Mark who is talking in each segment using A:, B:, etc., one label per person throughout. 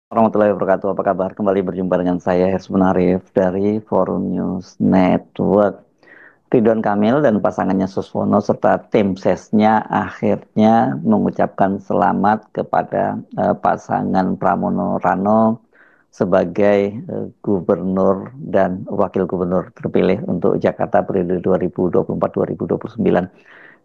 A: Warahmatullahi wabarakatuh. Apa kabar? Kembali berjumpa dengan saya Hersman Arif dari Forum News Network. Ridwan Kamil dan pasangannya Suswono serta tim sesnya akhirnya mengucapkan selamat kepada pasangan Pramono Rano sebagai gubernur dan wakil gubernur terpilih untuk Jakarta periode 2024-2029.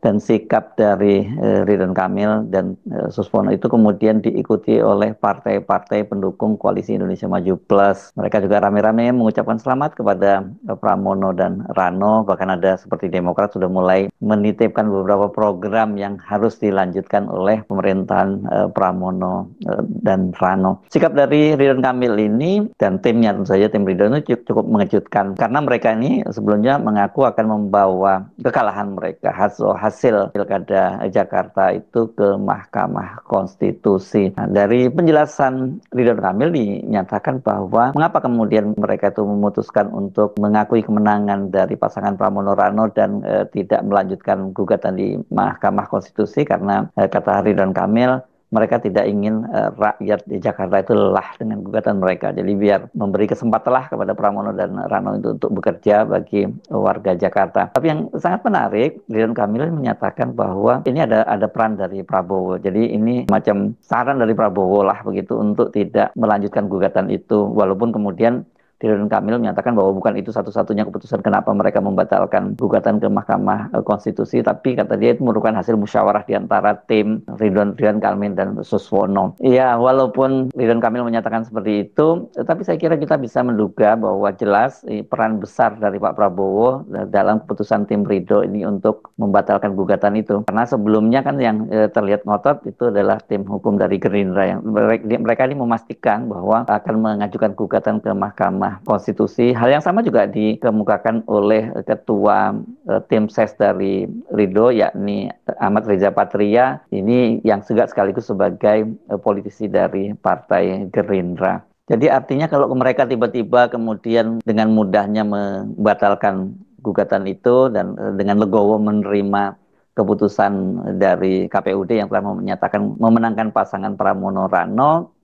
A: Dan sikap dari Ridwan Kamil dan Suswono itu kemudian diikuti oleh partai-partai pendukung Koalisi Indonesia Maju Plus. Mereka juga rame-rame mengucapkan selamat kepada Pramono dan Rano, bahkan ada seperti Demokrat sudah mulai menitipkan beberapa program yang harus dilanjutkan oleh pemerintahan Pramono dan Rano. Sikap dari Ridwan Kamil ini dan timnya, tentu saja tim Ridwan itu cukup mengejutkan karena mereka ini sebelumnya mengaku akan membawa kekalahan mereka hasil pilkada Jakarta itu ke Mahkamah Konstitusi. Nah, dari penjelasan Ridwan Kamil dinyatakan bahwa mengapa kemudian mereka itu memutuskan untuk mengakui kemenangan dari pasangan Pramono Rano dan tidak melanjutkan gugatan di Mahkamah Konstitusi karena kata Ridwan Kamil mereka tidak ingin rakyat di Jakarta itu lelah dengan gugatan mereka. Jadi biar memberi kesempatanlah kepada Pramono dan Rano itu untuk bekerja bagi warga Jakarta. Tapi yang sangat menarik, Ridwan Kamil menyatakan bahwa ini ada peran dari Prabowo. Jadi ini macam saran dari Prabowo lah begitu untuk tidak melanjutkan gugatan itu. Walaupun kemudian Ridwan Kamil menyatakan bahwa bukan itu satu-satunya keputusan kenapa mereka membatalkan gugatan ke Mahkamah Konstitusi, tapi kata dia itu merupakan hasil musyawarah di antara tim Ridwan Kamil dan Suswono. Iya, walaupun Ridwan Kamil menyatakan seperti itu, tapi saya kira kita bisa menduga bahwa jelas peran besar dari Pak Prabowo dalam keputusan tim Ridho ini untuk membatalkan gugatan itu. Karena sebelumnya kan yang terlihat ngotot itu adalah tim hukum dari Gerindra yang mereka ini memastikan bahwa akan mengajukan gugatan ke Mahkamah Konstitusi. Hal yang sama juga dikemukakan oleh ketua tim ses dari Ridho, yakni Ahmad Riza Patria, ini yang juga sekaligus sebagai politisi dari Partai Gerindra. Jadi artinya kalau mereka tiba-tiba kemudian dengan mudahnya membatalkan gugatan itu dan dengan legowo menerima keputusan dari KPUD yang telah menyatakan memenangkan pasangan Pramono Rano.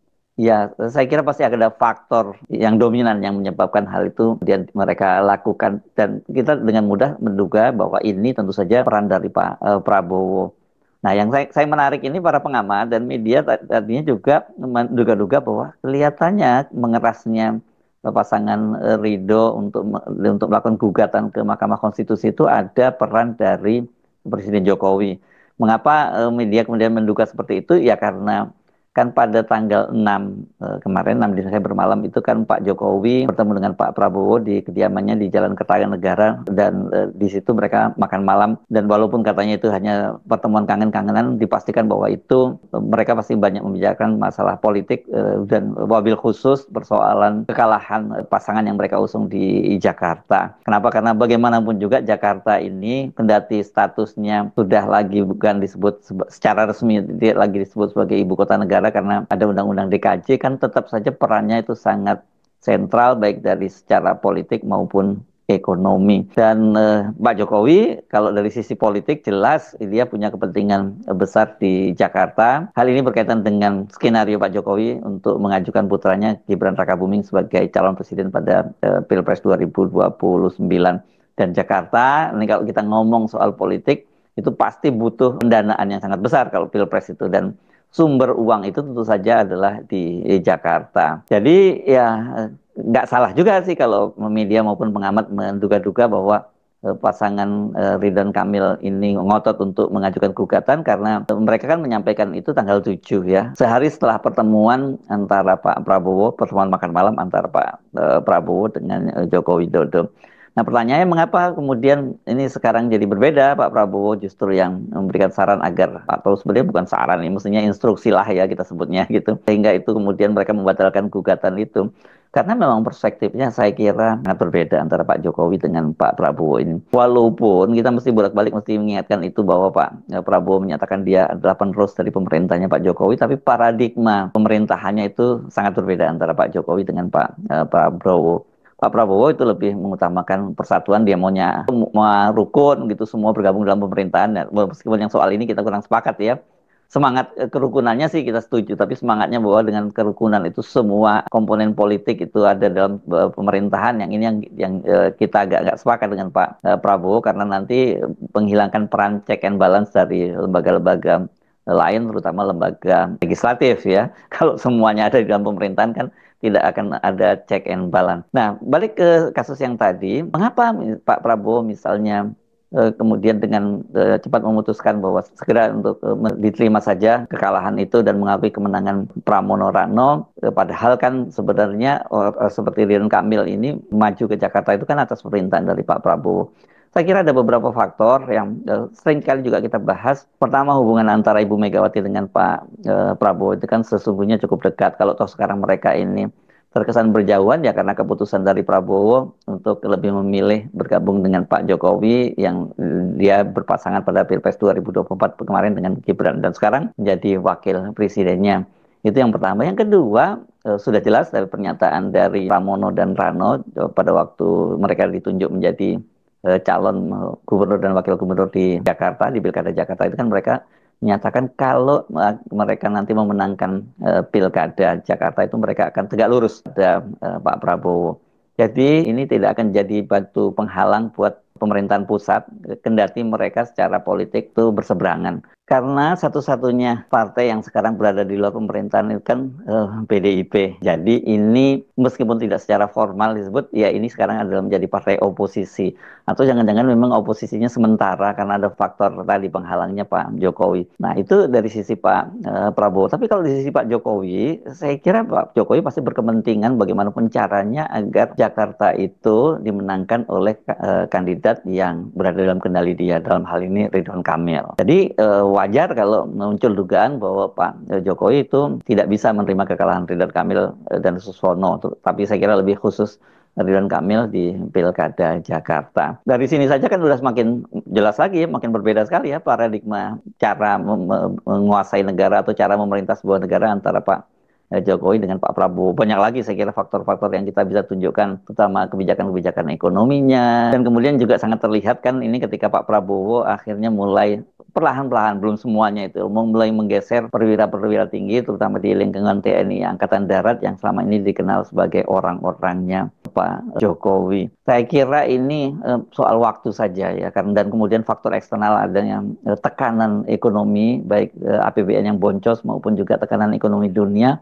A: Ya, saya kira pasti ada faktor yang dominan yang menyebabkan hal itu kemudian mereka lakukan dan kita dengan mudah menduga bahwa ini tentu saja peran dari Pak Prabowo. Nah, yang saya menarik ini para pengamat dan media tadinya juga menduga-duga bahwa kelihatannya mengerasnya pasangan Ridho untuk melakukan gugatan ke Mahkamah Konstitusi itu ada peran dari Presiden Jokowi. Mengapa media kemudian menduga seperti itu? Ya karena kan pada tanggal 6 kemarin 6 Desember malam itu kan Pak Jokowi bertemu dengan Pak Prabowo di kediamannya di Jalan Kertanegara dan di situ mereka makan malam dan walaupun katanya itu hanya pertemuan kangen-kangenan dipastikan bahwa itu mereka pasti banyak membicarakan masalah politik dan wabil khusus persoalan kekalahan pasangan yang mereka usung di Jakarta. Kenapa? Karena bagaimanapun juga Jakarta ini kendati statusnya sudah lagi bukan disebut secara resmi lagi disebut sebagai ibu kota negara karena ada undang-undang DKJ kan tetap saja perannya itu sangat sentral baik dari secara politik maupun ekonomi. Dan Pak Jokowi kalau dari sisi politik jelas dia punya kepentingan besar di Jakarta. Hal ini berkaitan dengan skenario Pak Jokowi untuk mengajukan putranya Gibran Rakabuming sebagai calon presiden pada Pilpres 2029. Dan Jakarta, ini kalau kita ngomong soal politik, itu pasti butuh pendanaan yang sangat besar kalau Pilpres itu dan sumber uang itu tentu saja adalah di Jakarta. Jadi ya nggak salah juga sih kalau media maupun pengamat menduga-duga bahwa pasangan Ridwan Kamil ini ngotot untuk mengajukan gugatan karena mereka kan menyampaikan itu tanggal 7 ya. Sehari setelah pertemuan antara Pak Prabowo, pertemuan makan malam antara Pak Prabowo dengan Joko Widodo. Nah, pertanyaannya mengapa kemudian ini sekarang jadi berbeda? Pak Prabowo justru yang memberikan saran agar, atau sebenarnya bukan saran, ini mestinya instruksi lah ya kita sebutnya gitu. Sehingga itu kemudian mereka membatalkan gugatan itu. Karena memang perspektifnya saya kira sangat berbeda antara Pak Jokowi dengan Pak Prabowo ini. Walaupun kita mesti bolak-balik mesti mengingatkan itu bahwa Pak Prabowo menyatakan dia adalah penerus dari pemerintahnya Pak Jokowi, tapi paradigma pemerintahannya itu sangat berbeda antara Pak Jokowi dengan Pak Prabowo. Pak Prabowo itu lebih mengutamakan persatuan, dia maunya semua rukun gitu, semua bergabung dalam pemerintahan. Ya, meskipun yang soal ini kita kurang sepakat ya. semangat kerukunannya sih kita setuju, tapi semangatnya bahwa dengan kerukunan itu semua komponen politik itu ada dalam pemerintahan, yang ini yang kita agak sepakat dengan Pak Prabowo, karena nanti menghilangkan peran check and balance dari lembaga-lembaga lain, terutama lembaga legislatif ya. Kalau semuanya ada di dalam pemerintahan kan tidak akan ada check and balance. Nah, balik ke kasus yang tadi, mengapa Pak Prabowo misalnya kemudian dengan cepat memutuskan bahwa segera untuk diterima saja kekalahan itu dan mengakui kemenangan Pramono Rano, padahal kan sebenarnya seperti Ridwan Kamil ini maju ke Jakarta itu kan atas perintah dari Pak Prabowo. Saya kira ada beberapa faktor yang sering kali juga kita bahas. Pertama, hubungan antara Ibu Megawati dengan Pak Prabowo itu kan sesungguhnya cukup dekat. Kalau toh sekarang mereka ini terkesan berjauhan ya karena keputusan dari Prabowo untuk lebih memilih bergabung dengan Pak Jokowi yang dia berpasangan pada Pilpres 2024 kemarin dengan Gibran, dan sekarang menjadi wakil presidennya. Itu yang pertama. Yang kedua, sudah jelas dari pernyataan dari Pramono dan Rano pada waktu mereka ditunjuk menjadi calon gubernur dan wakil gubernur di Jakarta, di Pilkada Jakarta itu kan mereka menyatakan kalau mereka nanti memenangkan Pilkada Jakarta itu mereka akan tegak lurus pada Pak Prabowo. Jadi ini tidak akan jadi batu penghalang buat pemerintahan pusat, kendati mereka secara politik itu berseberangan. Karena satu-satunya partai yang sekarang berada di luar pemerintahan itu kan PDIP. Jadi ini meskipun tidak secara formal disebut, ya ini sekarang adalah menjadi partai oposisi. Atau jangan-jangan memang oposisinya sementara karena ada faktor tadi penghalangnya Pak Jokowi. Nah itu dari sisi Pak Prabowo. Tapi kalau di sisi Pak Jokowi, saya kira Pak Jokowi pasti berkepentingan bagaimanapun caranya agar Jakarta itu dimenangkan oleh kandidat yang berada dalam kendali dia. Dalam hal ini Ridwan Kamil. Jadi wajar kalau muncul dugaan bahwa Pak Jokowi itu tidak bisa menerima kekalahan Ridwan Kamil dan Suswono. Tapi saya kira lebih khusus Ridwan Kamil di Pilkada Jakarta. Dari sini saja kan sudah semakin jelas lagi, makin berbeda sekali ya paradigma cara menguasai negara atau cara memerintah sebuah negara antara Pak Jokowi dengan Pak Prabowo. Banyak lagi saya kira faktor-faktor yang kita bisa tunjukkan, terutama kebijakan-kebijakan ekonominya. Dan kemudian juga sangat terlihat kan ini ketika Pak Prabowo akhirnya mulai perlahan-lahan, belum semuanya itu, mulai menggeser perwira-perwira tinggi, terutama di lingkungan TNI Angkatan Darat yang selama ini dikenal sebagai orang-orangnya Pak Jokowi. Saya kira ini soal waktu saja ya, karena dan kemudian faktor eksternal adanya tekanan ekonomi, baik APBN yang boncos maupun juga tekanan ekonomi dunia,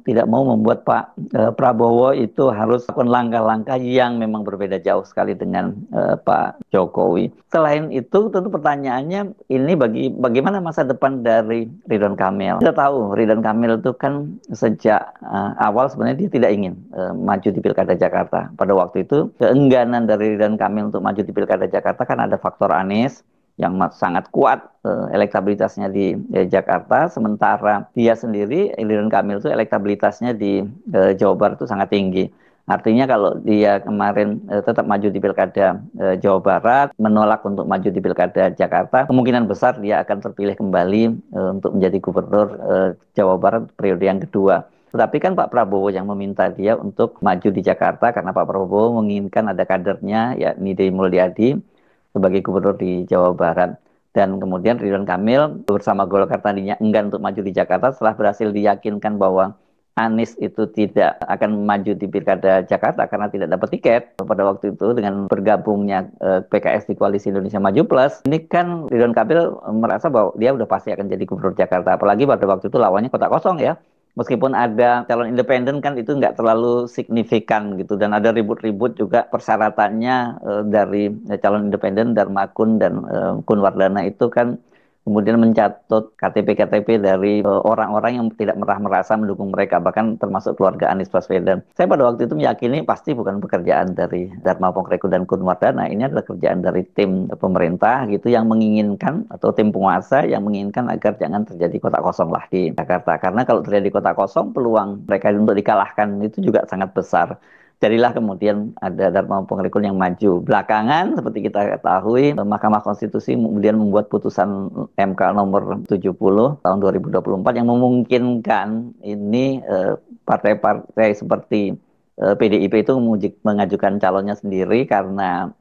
A: tidak mau membuat Pak Prabowo itu harus melakukan langkah-langkah yang memang berbeda jauh sekali dengan Pak Jokowi. Selain itu, tentu pertanyaannya ini bagaimana masa depan dari Ridwan Kamil. Kita tahu Ridwan Kamil itu kan sejak awal sebenarnya dia tidak ingin maju di Pilkada Jakarta. Pada waktu itu keengganan dari Ridwan Kamil untuk maju di Pilkada Jakarta kan ada faktor Anies yang sangat kuat elektabilitasnya di Jakarta, sementara dia sendiri Ridwan Kamil itu elektabilitasnya di Jawa Barat itu sangat tinggi. Artinya kalau dia kemarin tetap maju di Pilkada Jawa Barat, menolak untuk maju di Pilkada Jakarta, kemungkinan besar dia akan terpilih kembali untuk menjadi gubernur Jawa Barat periode yang kedua. Tetapi kan Pak Prabowo yang meminta dia untuk maju di Jakarta karena Pak Prabowo menginginkan ada kadernya, yakni Deddy Mulyadi, sebagai gubernur di Jawa Barat. Dan kemudian Ridwan Kamil bersama Golkar tadinya enggan untuk maju di Jakarta setelah berhasil diyakinkan bahwa Anies itu tidak akan maju di Pilkada Jakarta karena tidak dapat tiket pada waktu itu dengan bergabungnya PKS di Koalisi Indonesia Maju Plus. Ini kan Ridwan Kamil merasa bahwa dia udah pasti akan jadi gubernur Jakarta. Apalagi pada waktu itu lawannya kota kosong ya. Meskipun ada calon independen kan itu nggak terlalu signifikan gitu, dan ada ribut-ribut juga persyaratannya dari calon independen Darmakun dan Kun Wardana itu kan kemudian mencatut KTP-KTP dari orang-orang yang tidak merasa mendukung mereka, bahkan termasuk keluarga Anies Baswedan. Saya pada waktu itu meyakini pasti bukan pekerjaan dari Dharma Pongreku dan Kun Wardana, ini adalah kerjaan dari tim pemerintah gitu yang menginginkan, atau tim penguasa yang menginginkan agar jangan terjadi kota kosong lah di Jakarta. Karena kalau terjadi kota kosong, peluang mereka untuk dikalahkan itu juga sangat besar. Jadilah kemudian ada Dharma Pongrekul yang maju. Belakangan, seperti kita ketahui, Mahkamah Konstitusi kemudian membuat putusan MK nomor 70 tahun 2024 yang memungkinkan ini partai-partai seperti PDIP itu mengajukan calonnya sendiri karena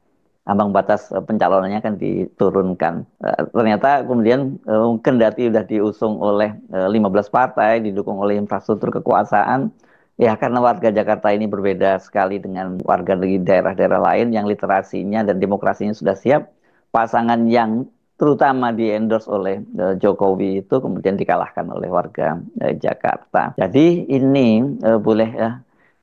A: ambang batas pencalonannya kan diturunkan. Ternyata kemudian kendati sudah diusung oleh 15 partai, didukung oleh infrastruktur kekuasaan, ya karena warga Jakarta ini berbeda sekali dengan warga di daerah-daerah lain yang literasinya dan demokrasinya sudah siap, pasangan yang terutama di-endorse oleh Jokowi itu kemudian dikalahkan oleh warga Jakarta. Jadi ini boleh ya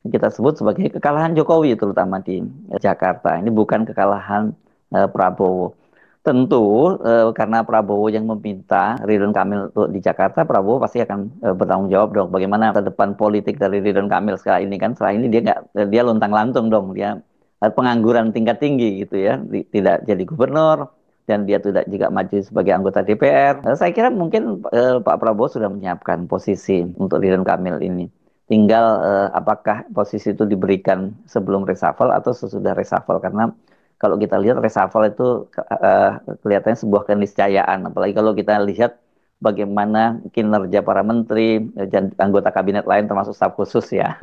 A: kita sebut sebagai kekalahan Jokowi terutama di Jakarta. Ini bukan kekalahan Prabowo. Tentu karena Prabowo yang meminta Ridwan Kamil untuk di Jakarta, Prabowo pasti akan bertanggung jawab dong. Bagaimana ke depan politik dari Ridwan Kamil setelah ini kan? Setelah ini dia nggak dia lontang-lantung dong. Dia pengangguran tingkat tinggi gitu ya, tidak jadi gubernur dan dia tidak juga maju sebagai anggota DPR. Saya kira mungkin Pak Prabowo sudah menyiapkan posisi untuk Ridwan Kamil ini. Tinggal apakah posisi itu diberikan sebelum reshuffle atau sesudah reshuffle karena kalau kita lihat reshuffle itu kelihatannya sebuah keniscayaan. Apalagi kalau kita lihat bagaimana kinerja para menteri dan anggota kabinet lain termasuk staf khusus ya.